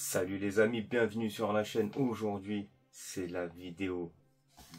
Salut les amis, bienvenue sur la chaîne. Aujourd'hui, c'est la vidéo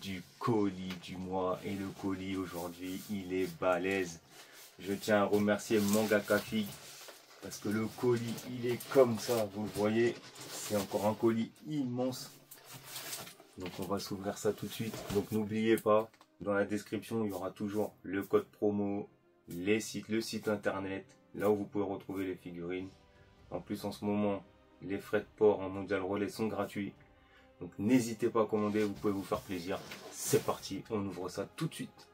du colis du mois. Et le colis aujourd'hui, il est balèze. Je tiens à remercier Mangaka Fig parce que le colis, il est comme ça. Vous le voyez, c'est encore un colis immense. Donc on va s'ouvrir ça tout de suite. Donc n'oubliez pas, dans la description, il y aura toujours le code promo, le site internet, là où vous pouvez retrouver les figurines. En plus, en ce moment, les frais de port en Mondial Relais sont gratuits. Donc n'hésitez pas à commander, vous pouvez vous faire plaisir. C'est parti, on ouvre ça tout de suite.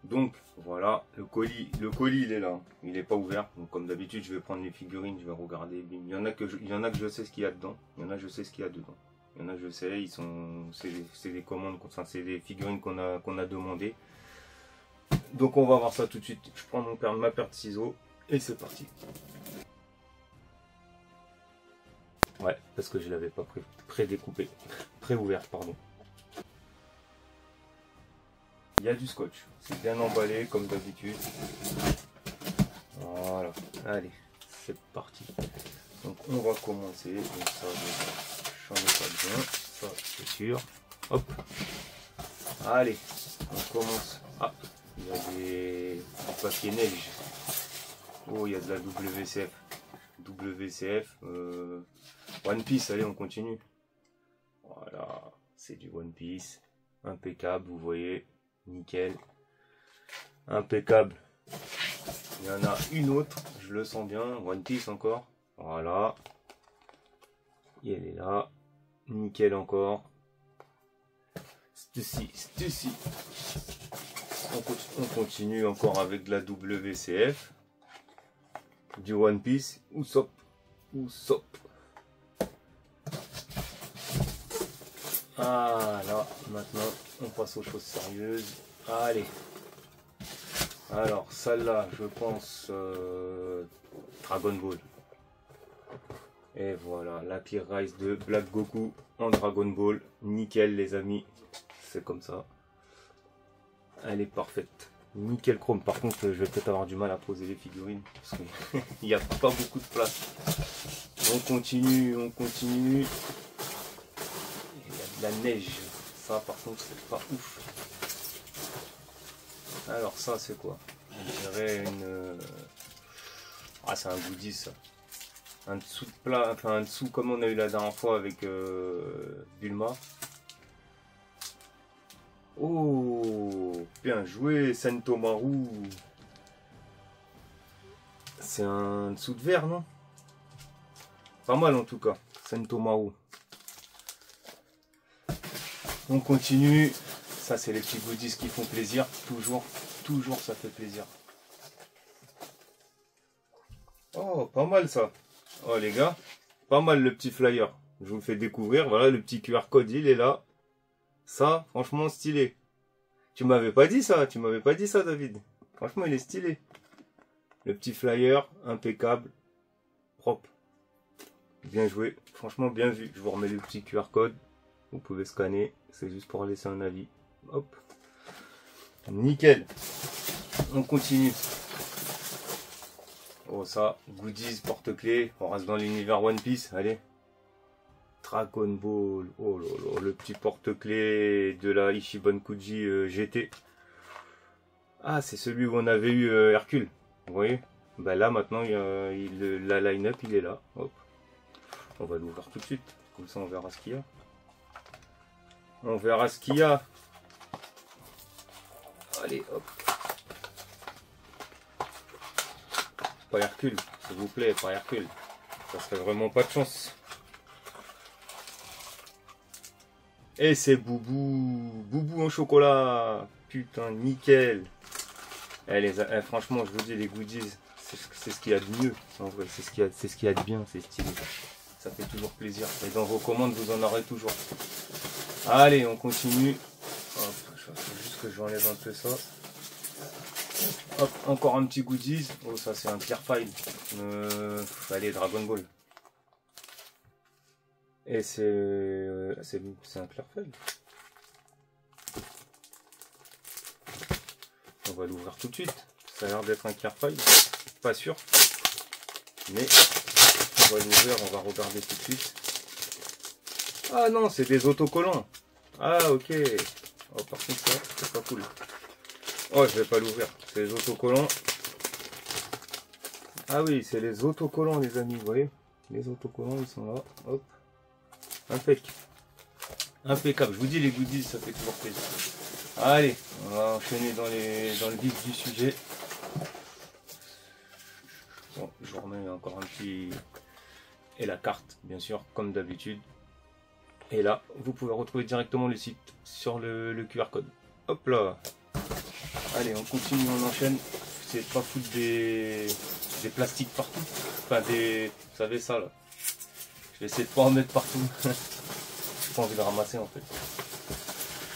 Donc voilà, le colis il est là. Il n'est pas ouvert. Donc comme d'habitude, je vais prendre les figurines, je vais regarder. Il y en a que je sais ce qu'il y a dedans. Il y en a je sais ce qu'il y a dedans. Il y en a je sais, c'est des commandes, enfin, c'est des figurines qu'on a demandé. Donc on va voir ça tout de suite. Je prends ma paire de ciseaux et c'est parti. Ouais, parce que je l'avais pas pré-découpé, pré-ouvert, pardon. Il y a du scotch, c'est bien emballé comme d'habitude. Voilà, allez, c'est parti. Donc on va commencer. Donc ça, j'en ai pas besoin, ça c'est sûr. Hop, allez, on commence. Ah, il y a du papier neige. Oh, il y a de la WCF. WCF. One Piece, allez, on continue. Voilà, c'est du One Piece. Impeccable, vous voyez. Nickel. Impeccable. Il y en a une autre, je le sens bien. One Piece encore. Voilà. Et elle est là. Nickel encore. Ceci. On continue encore avec de la WCF. Du One Piece. Usopp. Ah là, maintenant on passe aux choses sérieuses. Allez. Alors celle-là, je pense Dragon Ball. Et voilà, la Pire Rise de Black Goku en Dragon Ball. Nickel les amis. C'est comme ça. Elle est parfaite. Nickel chrome. Par contre, je vais peut-être avoir du mal à poser les figurines. Parce qu'il n'y a pas beaucoup de place. On continue. Il y a de la neige. Ça par contre c'est pas ouf. Alors ça c'est quoi? On dirait une... Ah, c'est un goodies ça. Un dessous de plat, enfin un dessous comme on a eu la dernière fois avec Bulma. Oh, bien joué Sentomaru. C'est un dessous de verre, non? Pas mal en tout cas, Sentomaru. On continue. Ça c'est les petits goodies qui font plaisir. Toujours ça fait plaisir. Oh, pas mal ça. Oh les gars, pas mal le petit flyer. Je vous le fais découvrir. Voilà, le petit QR code, il est là. Ça, franchement stylé. Tu m'avais pas dit ça, David. Franchement, il est stylé. Le petit flyer, impeccable, propre. Bien joué, franchement bien vu. Je vous remets le petit QR code. Vous pouvez scanner, c'est juste pour laisser un avis. Hop. Nickel. On continue. Oh ça, goodies, porte-clés. On reste dans l'univers One Piece, allez. Dragon Ball. Oh là là, le petit porte-clés de la Ichiban Kuji GT. Ah, c'est celui où on avait eu Hercule. Vous voyez? Ben là maintenant, la line-up il est là. Hop. On va l'ouvrir tout de suite. Comme ça on verra ce qu'il y a. On verra ce qu'il y a. Allez, hop. Pas Hercule, s'il vous plaît, pas Hercule. Ça serait vraiment pas de chance. Et c'est Boubou. Boubou en chocolat. Putain, nickel. Franchement, je vous dis, les goodies, c'est ce qu'il y a de mieux. En vrai, c'est ce qu'il y a de bien, c'est stylé. Ça fait toujours plaisir. Et dans vos commandes, vous en aurez toujours. Allez, on continue. Hop, faut juste que j'enlève un peu ça. Hop, encore un petit goodies. Oh, ça c'est un Pierre File. Allez, Dragon Ball. Et c'est un Pierre File. va l'ouvrir tout de suite. Ça a l'air d'être un clear file, pas sûr. Mais on va l'ouvrir, on va regarder tout de suite. Ah non, c'est des autocollants. Ah ok. Oh, par contre ça, c'est pas cool. Oh, je vais pas l'ouvrir. C'est les autocollants. Ah oui, c'est les autocollants les amis, vous voyez. Les autocollants, ils sont là. Hop. Impeccable. Impeccable. Je vous dis, les goodies, ça fait toujours plaisir. Allez, on va enchaîner dans le vif du sujet. Bon, je vous remets encore un petit... Et la carte, bien sûr, comme d'habitude. Et là, vous pouvez retrouver directement le site sur le QR code. Hop là. Allez, on continue, on enchaîne. C'est pas foutre des plastiques partout. Enfin, vous savez ça, là. Je vais essayer de pas en mettre partout. J'ai pas envie de ramasser, en fait.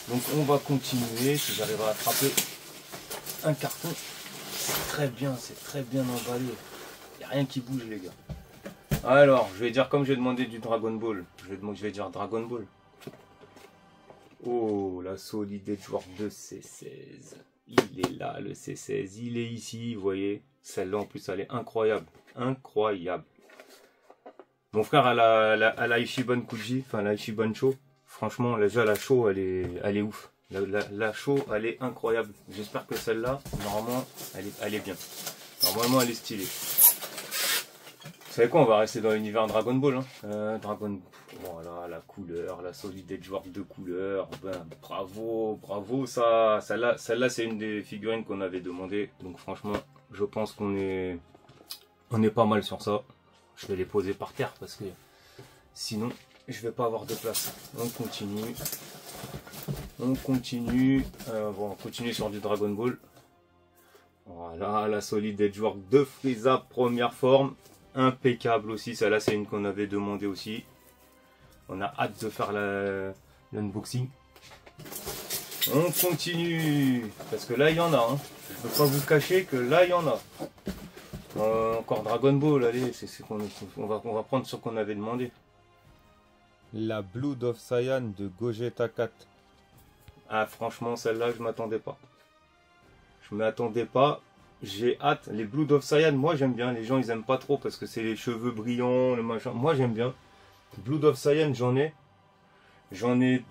Donc, on va continuer. Si j'arrive à attraper un carton, c'est très bien emballé. Il n'y a rien qui bouge, les gars. Alors, je vais dire comme j'ai demandé du Dragon Ball. Je vais dire Dragon Ball. Oh, la Solid Edge Work de C16. Il est là, le C16. Il est ici, vous voyez. Celle-là, en plus, elle est incroyable. Incroyable. Mon frère a la Ichiban Kuji, enfin la Ichiban Cho. Franchement, déjà, la Cho, elle est ouf. La Cho, elle est incroyable. J'espère que celle-là, normalement, elle est bien. Normalement, elle est stylée. Vous savez quoi, on va rester dans l'univers Dragon Ball. Hein. Voilà, la couleur, la Solid Edge Work de couleur. Ben, bravo, bravo. Celle-là, c'est une des figurines qu'on avait demandé. Donc franchement, je pense qu'on est pas mal sur ça. Je vais les poser par terre parce que sinon, je vais pas avoir de place. On continue. On continue. Bon, on continue sur du Dragon Ball. Voilà, la Solid Edge Work de Frieza, première forme. Impeccable aussi, celle-là c'est une qu'on avait demandé aussi. On a hâte de faire l'unboxing. On continue, parce que là il y en a. Hein. Je ne peux pas vous cacher que là il y en a. Encore Dragon Ball, allez, on va prendre ce qu'on avait demandé. La Blood of Saiyan de Gogeta 4. Ah franchement celle-là je m'attendais pas. Je m'attendais pas. J'ai hâte. Les Blood of Saiyan, moi j'aime bien. Les gens ils aiment pas trop parce que c'est les cheveux brillants, le machin. Moi j'aime bien. Blood of Saiyan, j'en ai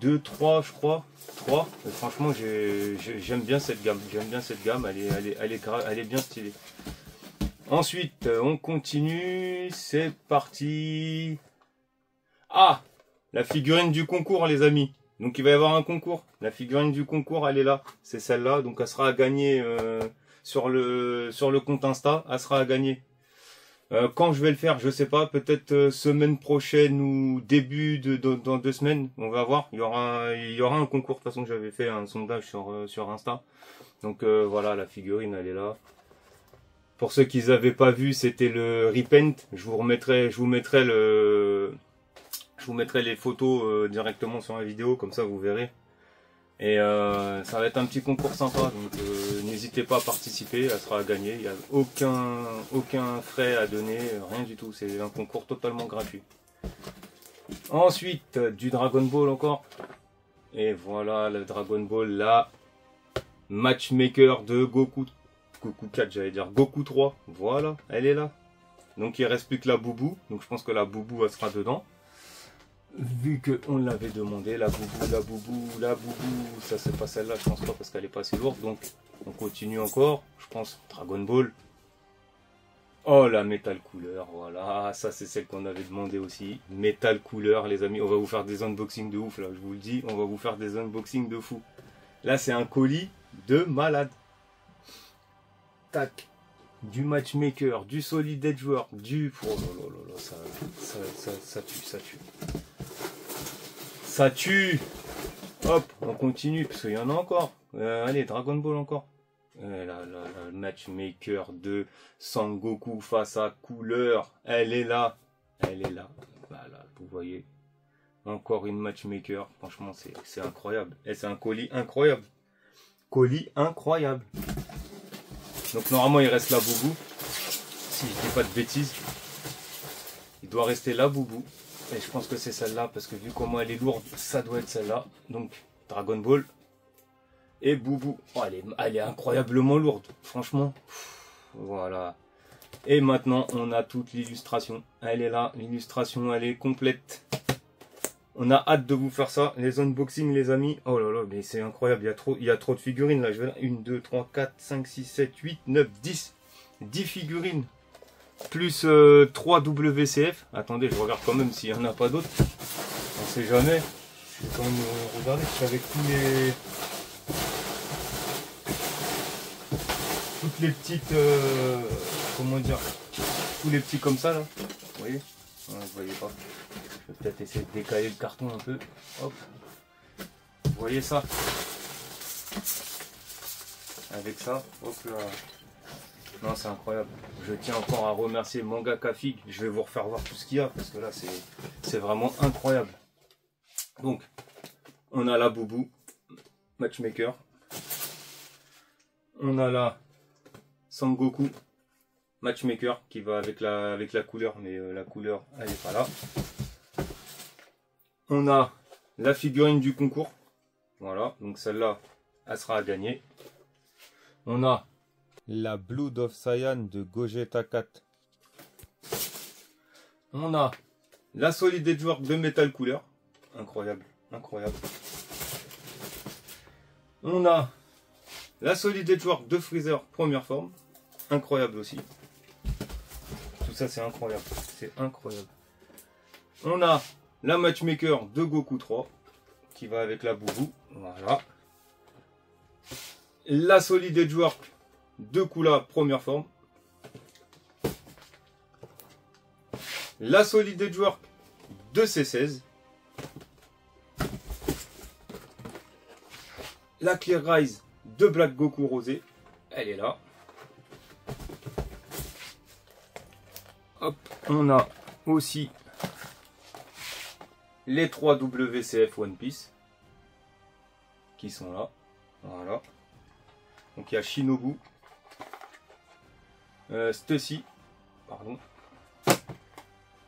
2, 3 je crois. 3. Et franchement j'aime bien cette gamme. J'aime bien cette gamme. Elle est bien stylée. Ensuite on continue. C'est parti. Ah, la figurine du concours les amis. Donc il va y avoir un concours. La figurine du concours elle est là. C'est celle-là. Donc elle sera à gagner. Sur le compte Insta, elle sera à gagner. Quand je vais le faire, je sais pas, peut-être semaine prochaine ou début dans 2 semaines, on va voir. Il y aura un concours, de toute façon j'avais fait un sondage sur Insta. Donc voilà, la figurine elle est là. Pour ceux qui n'avaient pas vu, c'était le Repent. Je vous mettrai les photos directement sur la vidéo, comme ça vous verrez. Et ça va être un petit concours sympa, donc n'hésitez pas à participer, elle sera à gagner. Il n'y a aucun frais à donner, rien du tout. C'est un concours totalement gratuit. Ensuite, du Dragon Ball encore. Et voilà, le Dragon Ball, là. Matchmaker de Goku 4, j'allais dire Goku 3. Voilà, elle est là. Donc il reste plus que la Boubou. Donc je pense que la Boubou, elle sera dedans. Vu qu'on l'avait demandé, la boubou, ça c'est pas celle-là, je pense pas parce qu'elle est pas assez lourde, donc on continue encore, je pense Dragon Ball. Oh la métal couleur, voilà, ça c'est celle qu'on avait demandé aussi, métal couleur les amis, on va vous faire des unboxings de ouf là, je vous le dis, on va vous faire des unboxings de fou. Là c'est un colis de malade. Tac. Du matchmaker, du solid edge work, du... Oh là là là, ça tue. Ça tue. Hop, on continue, parce qu'il y en a encore. Allez, Dragon Ball encore. Le matchmaker de Sangoku face à couleur. Elle est là. Voilà, vous voyez. Encore une matchmaker. Franchement, c'est incroyable. Et c'est un colis incroyable. Donc normalement, il reste la Boubou. Si je dis pas de bêtises. Il doit rester la Boubou. Et je pense que c'est celle-là, parce que vu comment elle est lourde, ça doit être celle-là. Donc, Dragon Ball. Et Boubou. Oh, elle est incroyablement lourde. Franchement. Voilà. Et maintenant, on a toute l'illustration. Elle est là. L'illustration, elle est complète. On a hâte de vous faire ça. Les unboxings, les amis. Oh là là, mais c'est incroyable. Il y a trop de figurines là. Je vais là. 1, 2, 3, 4, 5, 6, 7, 8, 9, 10. 10 figurines. Plus 3 WCF. Attendez, je regarde quand même s'il n'y en a pas d'autres. On sait jamais. Je vais quand même regarder. Avec toutes les petites... comment dire, tous les petits comme ça là, vous voyez, vous voyez pas, je vais peut-être essayer de décaler le carton un peu, hop, vous voyez ça, avec ça, hop là, non c'est incroyable, je tiens encore à remercier Mangaka Fig, je vais vous refaire voir tout ce qu'il y a, parce que là c'est vraiment incroyable. Donc, on a la Boubou, Matchmaker, on a la Sangoku, Matchmaker qui va avec la couleur, mais la couleur elle n'est pas là. On a la figurine du concours, voilà, donc celle-là elle sera à gagner. On a la Blood of Saiyan de Gogeta 4. On a la Solid Edgework de Metal Couleur, incroyable, incroyable. On a la Solid Edgework de Freezer première forme, incroyable aussi. Ça c'est incroyable, c'est incroyable. On a la Matchmaker de Goku 3 qui va avec la Boubou, voilà. La Solid Edgework de Kula première forme. La Solid Edgework de C16. La Clear Rise de Black Goku Rosé, elle est là. Hop, on a aussi les 3 WCF One Piece qui sont là. Voilà. Donc il y a Shinobu, Stussy, pardon,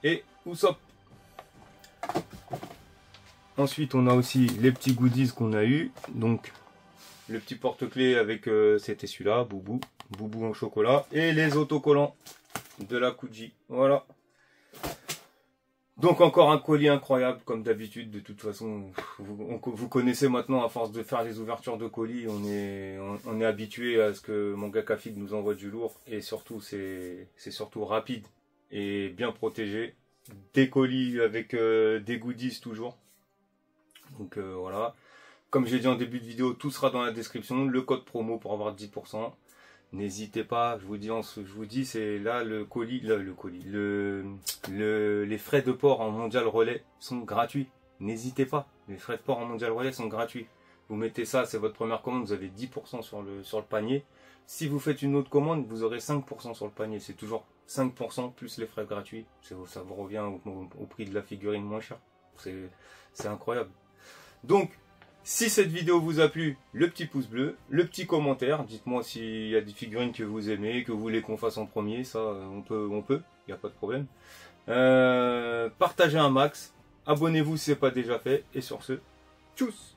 et Usopp. Ensuite, on a aussi les petits goodies qu'on a eu. Donc le petit porte-clés avec, c'était celui-là, Boubou, Boubou en chocolat, et les autocollants de la Kuji, voilà. Donc encore un colis incroyable comme d'habitude. De toute façon, vous connaissez maintenant, à force de faire les ouvertures de colis, on est habitué à ce que Mangaka Fig nous envoie du lourd, et surtout c'est surtout rapide et bien protégé. Des colis avec des goodies toujours. Donc voilà. Comme j'ai dit en début de vidéo, tout sera dans la description. Le code promo pour avoir 10%. N'hésitez pas, je vous dis, c'est là les frais de port en mondial relais sont gratuits. N'hésitez pas, les frais de port en mondial relais sont gratuits. Vous mettez ça, c'est votre première commande, vous avez 10% sur le panier. Si vous faites une autre commande, vous aurez 5% sur le panier. C'est toujours 5% plus les frais gratuits. Ça vous revient au prix de la figurine moins cher. C'est incroyable. Donc, si cette vidéo vous a plu, le petit pouce bleu, le petit commentaire, dites-moi s'il y a des figurines que vous aimez, que vous voulez qu'on fasse en premier, ça on peut, il n'y a pas de problème. Partagez un max, abonnez-vous si ce n'est pas déjà fait, et sur ce, tchuss!